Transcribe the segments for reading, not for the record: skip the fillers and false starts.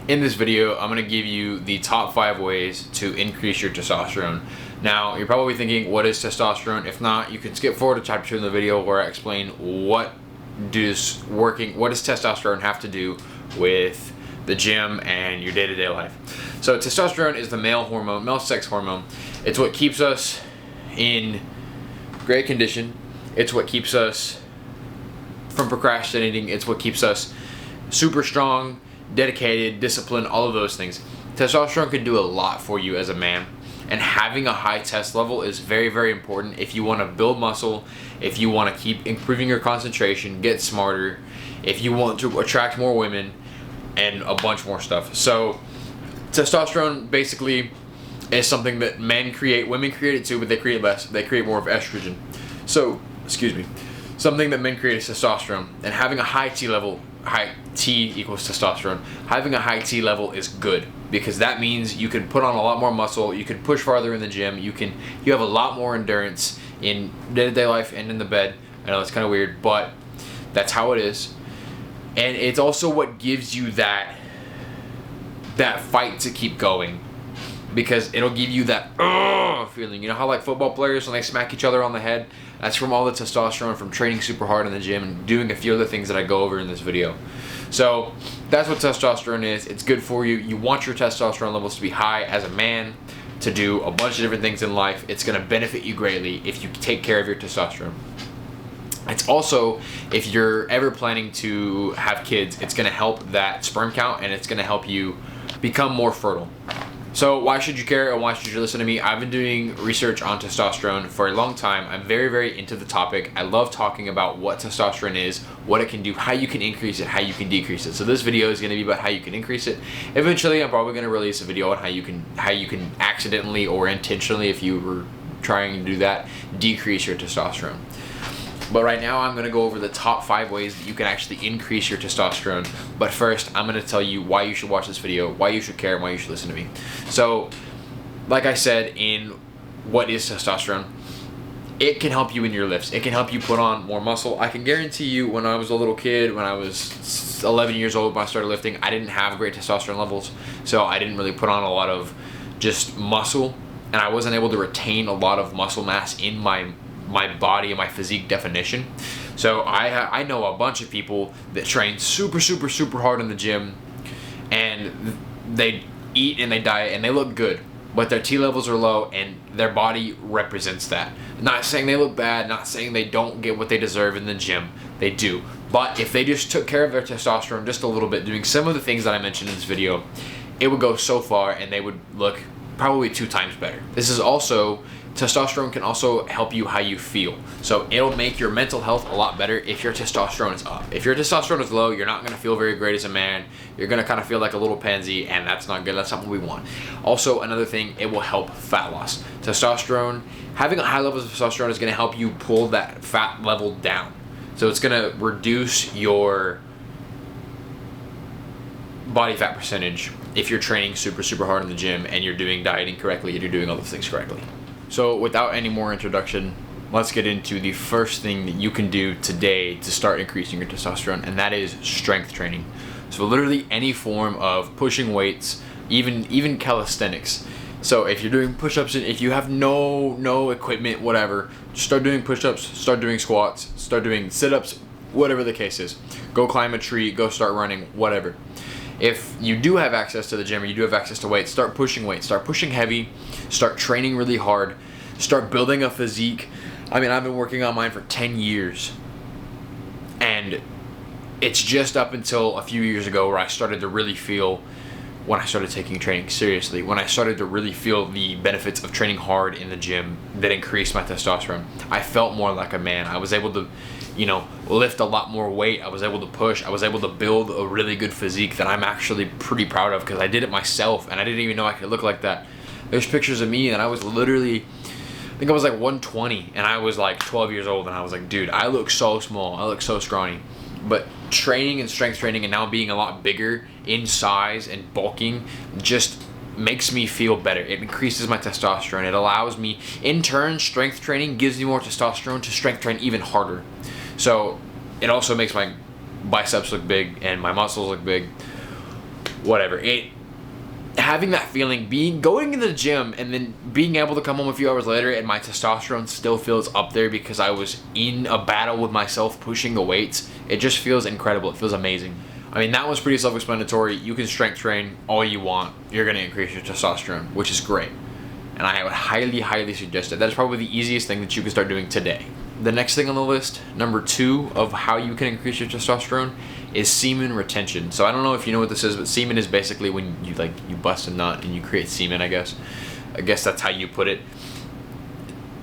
In this video, I'm going to give you the top 5 ways to increase your testosterone. Now, you're probably thinking, what is testosterone? If not, you can skip forward to chapter 2 in the video where I explain what does testosterone have to do with the gym and your day-to-day life. So testosterone is the male hormone, male sex hormone. It's what keeps us in great condition. It's what keeps us from procrastinating. It's what keeps us super strong, dedicated, disciplined, all of those things. Testosterone can do a lot for you as a man, and having a high test level is very, very important if you want to build muscle, if you want to keep improving your concentration, get smarter, if you want to attract more women, and a bunch more stuff. So testosterone basically is something that men create. Women create it too, but they create less. They create more of estrogen. So, something that men create is testosterone, and having a high T level, high T equals testosterone. Having a high T level is good because that means you can put on a lot more muscle, you can push farther in the gym, you have a lot more endurance in day-to-day life and in the bed. I know it's kind of weird, but that's how it is. And it's also what gives you that fight to keep going, because it'll give you that feeling. You know how like football players, when they smack each other on the head, that's from all the testosterone from training super hard in the gym and doing a few other things that I go over in this video. So that's what testosterone is. It's good for you. You want your testosterone levels to be high as a man to do a bunch of different things in life. It's going to benefit you greatly if you take care of your testosterone. It's also, if you're ever planning to have kids, it's going to help that sperm count, and it's going to help you become more fertile. So why should you care, and why should you listen to me? I've been doing research on testosterone for a long time. I'm very, very into the topic. I love talking about what testosterone is, what it can do, how you can increase it, how you can decrease it. So this video is going to be about how you can increase it. Eventually, I'm probably going to release a video on how you can accidentally or intentionally, if you were trying to do that, decrease your testosterone. But right now, I'm going to go over the top 5 ways that you can actually increase your testosterone. But first, I'm going to tell you why you should watch this video, why you should care, and why you should listen to me. So, like I said, in what is testosterone, it can help you in your lifts. It can help you put on more muscle. I can guarantee you, when I was a little kid, when I was 11 years old, when I started lifting, I didn't have great testosterone levels. So I didn't really put on a lot of just muscle, and I wasn't able to retain a lot of muscle mass in my body and my physique definition. So I know a bunch of people that train super, super, super hard in the gym, and they eat and they diet and they look good, but their T levels are low and their body represents that. Not saying they look bad, not saying they don't get what they deserve in the gym. They do. But if they just took care of their testosterone just a little bit, doing some of the things that I mentioned in this video, it would go so far and they would look probably 2 times better. Testosterone can also help you how you feel. So it'll make your mental health a lot better if your testosterone is up. If your testosterone is low, you're not going to feel very great as a man. You're going to kind of feel like a little pansy, and that's not good. That's not what we want. Also, another thing, it will help fat loss. Testosterone, having a high level of testosterone is going to help you pull that fat level down. So it's going to reduce your body fat percentage if you're training super, super hard in the gym and you're doing dieting correctly and you're doing all those things correctly. So without any more introduction, let's get into the first thing that you can do today to start increasing your testosterone, and that is strength training. So literally any form of pushing weights, even calisthenics. So if you're doing push-ups, if you have no equipment, whatever, just start doing push-ups, start doing squats, start doing sit-ups, whatever the case is. Go climb a tree, go start running, whatever. If you do have access to the gym or you do have access to weights, start pushing weights, start pushing heavy, start training really hard, start building a physique. I mean, I've been working on mine for 10 years, and it's just up until a few years ago where I started to really feel, when I started taking training seriously, when I started to really feel the benefits of training hard in the gym that increased my testosterone. I felt more like a man. I was able to, lift a lot more weight. I was able to push. I was able to build a really good physique that I'm actually pretty proud of, because I did it myself and I didn't even know I could look like that. There's pictures of me and I was literally, I think I was like 120 and I was like 12 years old, and I was like, dude, I look so small. I look so scrawny. But training and strength training and now being a lot bigger in size and bulking just makes me feel better. It increases my testosterone. It allows me, in turn, strength training gives me more testosterone to strength train even harder. So it also makes my biceps look big and my muscles look big. whatever. Having that feeling, going into the gym and then being able to come home a few hours later and my testosterone still feels up there because I was in a battle with myself pushing the weights, it just feels incredible. It feels amazing. I mean, that was pretty self-explanatory. You can strength train all you want. You're going to increase your testosterone, which is great. And I would highly, highly suggest it. That is probably the easiest thing that you can start doing today. The next thing on the list, number 2 of how you can increase your testosterone, is semen retention. So I don't know if you know what this is, but semen is basically when you bust a nut and you create semen, I guess. I guess that's how you put it.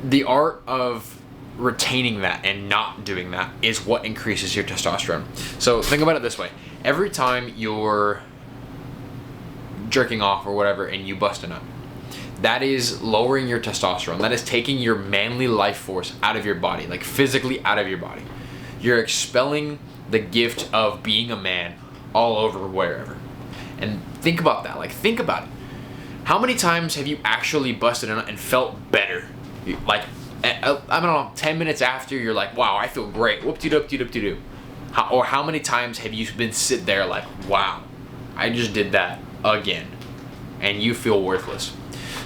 The art of retaining that and not doing that is what increases your testosterone. So think about it this way. Every time you're jerking off or whatever and you bust a nut, that is lowering your testosterone. That is taking your manly life force out of your body, like physically out of your body. You're expelling the gift of being a man all over wherever. And think about that. Like, think about it. How many times have you actually busted a nut and felt better? Like, I don't know, 10 minutes after, you're like, wow, I feel great. Whoop-de-doop-de-doop-de-doo. Or how many times have you been sit there like, wow, I just did that again, and you feel worthless?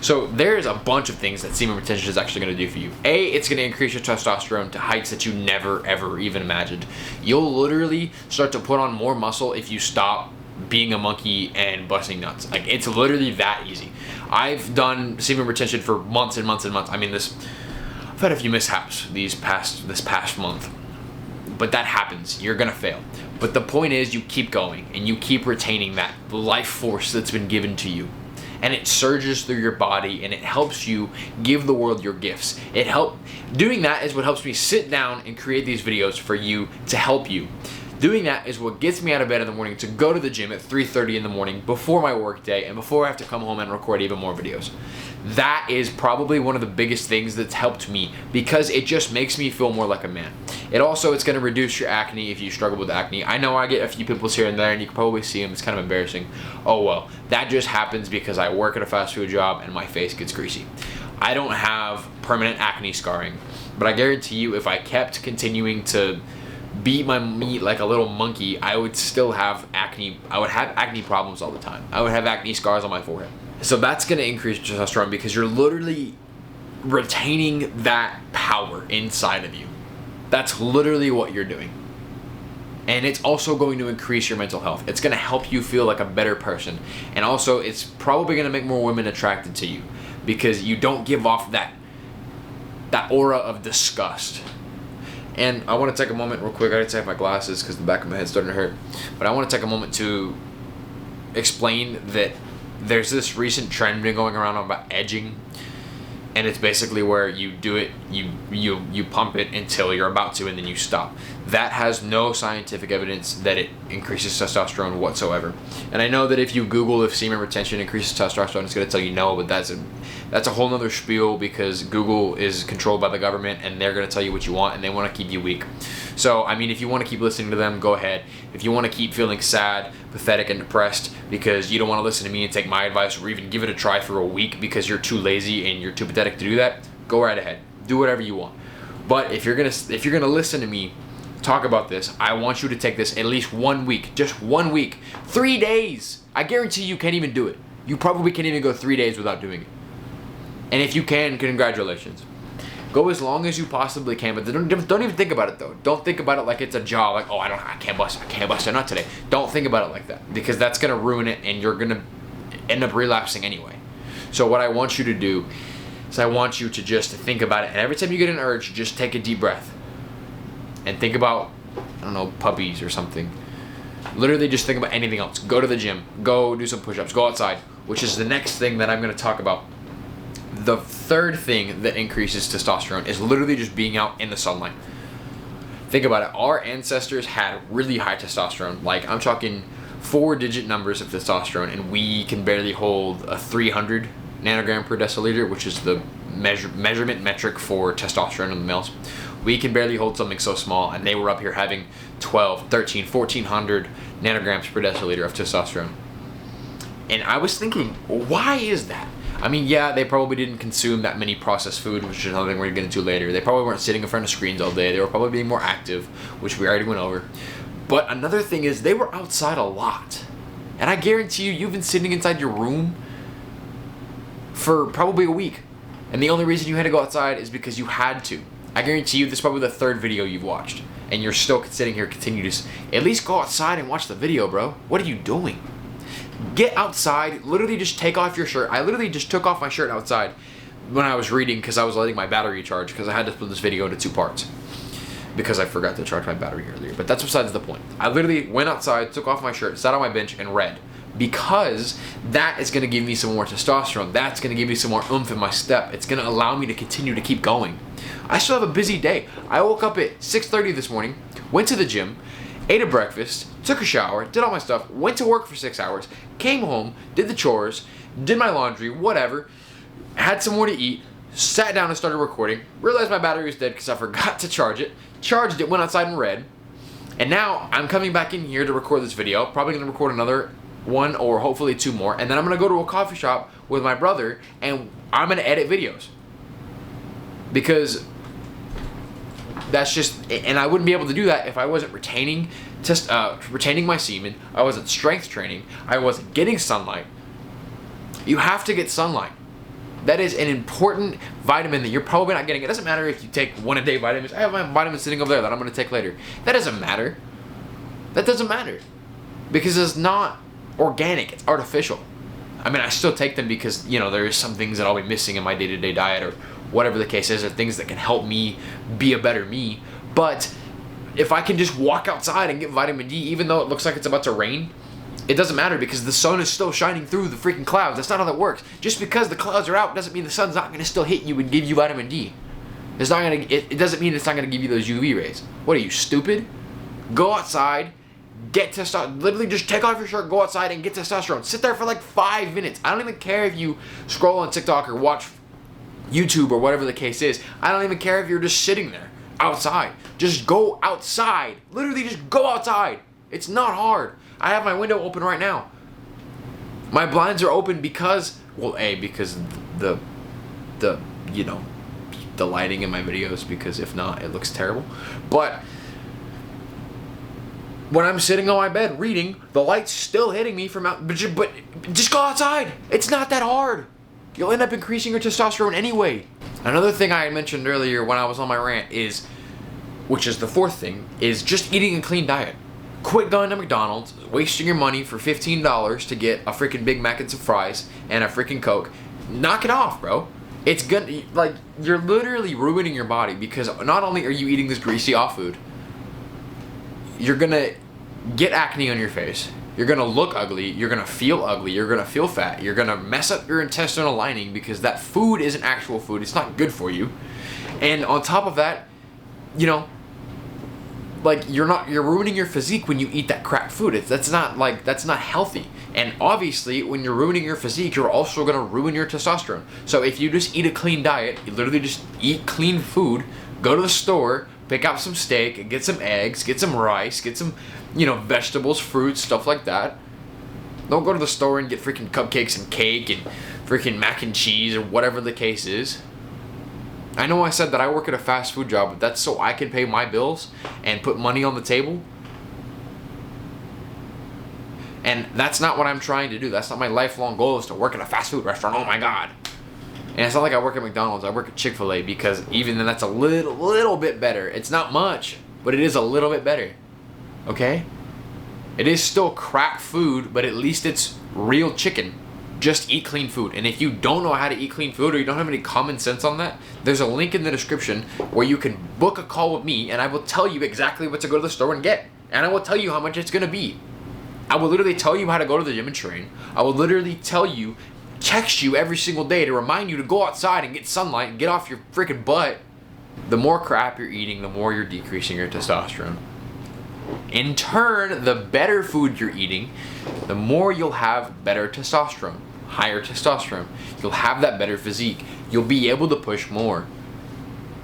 So there's a bunch of things that semen retention is actually going to do for you. A, it's going to increase your testosterone to heights that you never, ever even imagined. You'll literally start to put on more muscle if you stop being a monkey and busting nuts. Like, it's literally that easy. I've done semen retention for months and months and months. I mean, I've had a few mishaps this past month. But that happens. You're going to fail. But the point is, you keep going and you keep retaining that life force that's been given to you. And it surges through your body and it helps you give the world your gifts. Doing that is what helps me sit down and create these videos for you to help you. Doing that is what gets me out of bed in the morning to go to the gym at 3:30 in the morning before my work day and before I have to come home and record even more videos. That is probably one of the biggest things that's helped me because it just makes me feel more like a man. It's going to reduce your acne if you struggle with acne. I know I get a few pimples here and there and you can probably see them. It's kind of embarrassing. Oh well, that just happens because I work at a fast food job and my face gets greasy. I don't have permanent acne scarring, but I guarantee you if I kept continuing to beat my meat like a little monkey, I would still have acne. I would have acne problems all the time. I would have acne scars on my forehead. So that's going to increase testosterone because you're literally retaining that power inside of you. That's literally what you're doing. And it's also going to increase your mental health. It's going to help you feel like a better person. And also, it's probably going to make more women attracted to you because you don't give off that aura of disgust. And I want to take a moment real quick. I gotta take my glasses because the back of my head's starting to hurt. But I want to take a moment to explain that there's this recent trend been going around about edging. And it's basically where you do it, you pump it until you're about to, and then you stop. That has no scientific evidence that it increases testosterone whatsoever. And I know that if you Google if semen retention increases testosterone, it's going to tell you no, but that's a whole nother spiel because Google is controlled by the government and they're going to tell you what you want and they want to keep you weak. So, I mean, if you want to keep listening to them, go ahead. If you want to keep feeling sad, pathetic, and depressed because you don't want to listen to me and take my advice or even give it a try for a week because you're too lazy and you're too pathetic to do that, go right ahead. Do whatever you want. But if you're gonna listen to me talk about this, I want you to take this at least 1 week. Just 1 week. 3 days. I guarantee you can't even do it. You probably can't even go 3 days without doing it. And if you can, congratulations. Go as long as you possibly can, but don't even think about it though. Don't think about it like it's a job. Like, oh, I can't bust a nut today. Don't think about it like that because that's gonna ruin it, and you're gonna end up relapsing anyway. So what I want you to do is I want you to just think about it, and every time you get an urge, just take a deep breath and think about, I don't know, puppies or something. Literally, just think about anything else. Go to the gym. Go do some push-ups. Go outside, which is the next thing that I'm gonna talk about. The third thing that increases testosterone is literally just being out in the sunlight. Think about it. Our ancestors had really high testosterone. Like, I'm talking 4-digit numbers of testosterone, and we can barely hold a 300 nanogram per deciliter, which is the measurement metric for testosterone in the males. We can barely hold something so small, and they were up here having 12, 13, 1400 nanograms per deciliter of testosterone. And I was thinking, why is that? I mean, yeah, they probably didn't consume that many processed food, which is another thing we're going to get into later. They probably weren't sitting in front of screens all day. They were probably being more active, which we already went over. But another thing is they were outside a lot. And I guarantee you, you've been sitting inside your room for probably a week. And the only reason you had to go outside is because you had to. I guarantee you this is probably the third video you've watched. And you're still sitting here continue to... At least go outside and watch the video, bro. What are you doing? Get outside. Literally just take off your shirt. I literally just took off my shirt outside when I was reading because I was letting my battery charge because I had to split this video into 2 parts. Because I forgot to charge my battery earlier. But that's besides the point. I literally went outside, took off my shirt, sat on my bench, and read. Because that is going to give me some more testosterone. That's going to give me some more oomph in my step. It's going to allow me to continue to keep going. I still have a busy day. I woke up at 6:30 this morning, went to the gym, ate a breakfast, took a shower, did all my stuff, went to work for 6 hours, came home, did the chores, did my laundry, whatever, had some more to eat, sat down and started recording, realized my battery was dead because I forgot to charge it, charged it, went outside and read, and now I'm coming back in here to record this video, probably going to record another one or hopefully 2 more, and then I'm going to go to a coffee shop with my brother and I'm going to edit videos. Because that's just, and I wouldn't be able to do that if I wasn't retaining my semen, I wasn't strength training, I wasn't getting sunlight. You have to get sunlight. That is an important vitamin that you're probably not getting. It doesn't matter if you take 1 a day vitamins. I have my vitamins sitting over there that I'm going to take later. That doesn't matter. That doesn't matter. Because it's not organic, it's artificial. I mean, I still take them because, you know, there is some things that I'll be missing in my day-to-day diet or whatever the case is, or things that can help me be a better me. But if I can just walk outside and get vitamin D, even though it looks like it's about to rain, it doesn't matter because the sun is still shining through the freaking clouds. That's not how that works. Just because the clouds are out doesn't mean the sun's not going to still hit you and give you vitamin D. It's not going to. It doesn't mean it's not going to give you those UV rays. What are you, stupid? Go outside, get testosterone. Literally just take off your shirt, go outside and get testosterone. Sit there for like 5 minutes. I don't even care if you scroll on TikTok or watch YouTube or whatever the case is. I don't even care if you're just sitting there outside. Just go outside. Literally just go outside. It's not hard. I have my window open right now. My blinds are open because, well, because the you know, the lighting in my videos, because if not it looks terrible. But when I'm sitting on my bed reading, the light's still hitting me from out, but just go outside. It's not that hard. You'll end up increasing your testosterone anyway. Another thing I had mentioned earlier when I was on my rant is, which is the 4th thing, is just eating a clean diet. Quit going to McDonald's, wasting your money for $15 to get a freaking Big Mac and some fries and a freaking Coke. Knock it off, bro. It's good. Like, you're literally ruining your body because not only are you eating this greasy off food, you're gonna get acne on your face. You're gonna look ugly, you're gonna feel ugly, you're gonna feel fat, you're gonna mess up your intestinal lining because that food isn't actual food, it's not good for you. And on top of that, you know, like you're ruining your physique when you eat that crap food. That's not healthy. And obviously when you're ruining your physique, you're also gonna ruin your testosterone. So if you just eat a clean diet, you literally just eat clean food, go to the store, pick out some steak and get some eggs, get some rice, get some, you know, vegetables, fruits, stuff like that. Don't go to the store and get freaking cupcakes and cake and freaking mac and cheese or whatever the case is. I know I said that I work at a fast food job, but that's so I can pay my bills and put money on the table. And that's not what I'm trying to do. That's not my lifelong goal, is to work at a fast food restaurant. Oh my God. And it's not like I work at McDonald's. I work at Chick-fil-A because even then that's a little bit better. It's not much, but it is a little bit better. Okay? It is still crap food, but at least it's real chicken. Just eat clean food. And if you don't know how to eat clean food or you don't have any common sense on that, there's a link in the description where you can book a call with me and I will tell you exactly what to go to the store and get. And I will tell you how much it's going to be. I will literally tell you how to go to the gym and train. I will literally tell you, text you every single day to remind you to go outside and get sunlight and get off your freaking butt. The more crap you're eating, the more you're decreasing your testosterone. In turn, the better food you're eating, the more you'll have better testosterone, higher testosterone. You'll have that better physique. You'll be able to push more.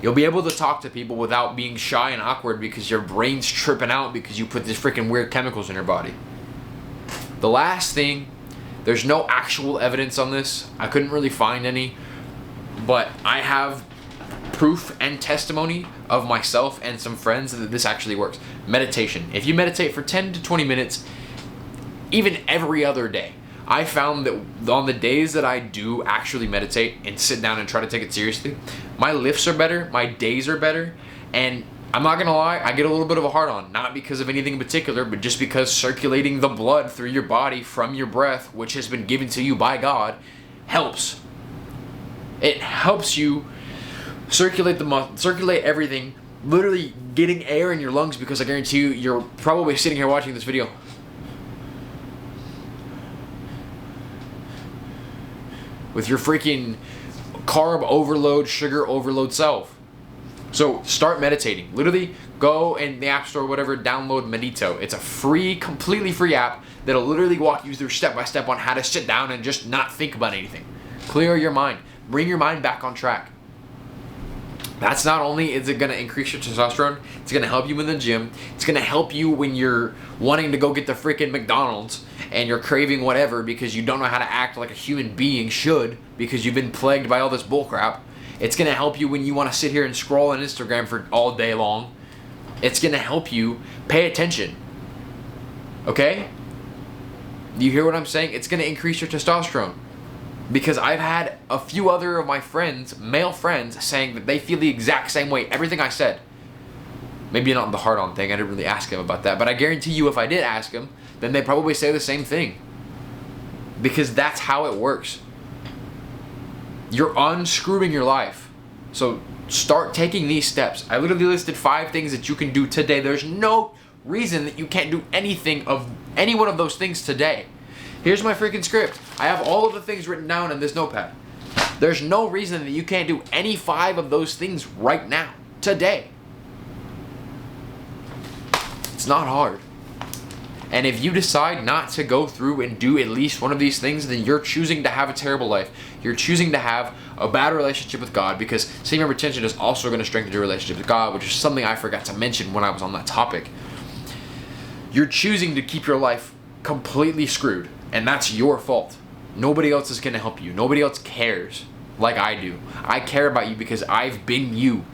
You'll be able to talk to people without being shy and awkward because your brain's tripping out because you put these freaking weird chemicals in your body. The last thing, there's no actual evidence on this. I couldn't really find any, but I have proof and testimony of myself and some friends that this actually works. Meditation. If you meditate for 10 to 20 minutes, even every other day. I found that on the days that I do actually meditate and sit down and try to take it seriously, my lifts are better, my days are better, and I'm not gonna lie, I get a little bit of a hard on, not because of anything in particular, but just because circulating the blood through your body from your breath, which has been given to you by God, helps. It helps you circulate circulate everything, literally getting air in your lungs, because I guarantee you, you're probably sitting here watching this video with your freaking carb overload, sugar overload self. So start meditating. Literally go in the app store, whatever, download Medito. It's a free, completely free app that'll literally walk you through step by step on how to sit down and just not think about anything. Clear your mind. Bring your mind back on track. That's not only is it going to increase your testosterone, it's going to help you in the gym. It's going to help you when you're wanting to go get the freaking McDonald's and you're craving whatever because you don't know how to act like a human being should because you've been plagued by all this bullcrap. It's going to help you when you want to sit here and scroll on Instagram for all day long. It's going to help you pay attention. Okay? Do you hear what I'm saying? It's going to increase your testosterone. Because I've had a few other of my friends, male friends, saying that they feel the exact same way. Everything I said. Maybe not the hard-on thing. I didn't really ask him about that. But I guarantee you if I did ask him, then they'd probably say the same thing. Because that's how it works. You're unscrewing your life. So start taking these steps. I literally listed 5 things that you can do today. There's no reason that you can't do anything of any one of those things today. Here's my freaking script. I have all of the things written down in this notepad. There's no reason that you can't do any 5 of those things right now, today. It's not hard. And if you decide not to go through and do at least one of these things, then you're choosing to have a terrible life. You're choosing to have a bad relationship with God, because semen retention is also going to strengthen your relationship with God, which is something I forgot to mention when I was on that topic. You're choosing to keep your life completely screwed, and that's your fault. Nobody else is going to help you. Nobody else cares like I do. I care about you because I've been you.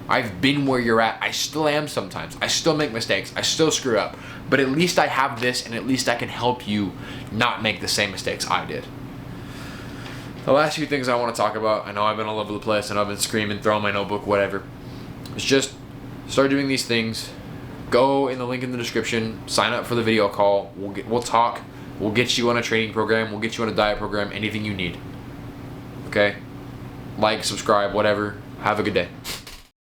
I've been where you're at. I still am sometimes. I still make mistakes. I still screw up. But at least I have this, and at least I can help you not make the same mistakes I did. The last few things I want to talk about, I know I've been all over the place and I've been screaming, throwing my notebook, whatever. It's just start doing these things. Go in the link in the description. Sign up for the video call. We'll talk. We'll get you on a training program. We'll get you on a diet program. Anything you need. Okay? Like, subscribe, whatever. Have a good day.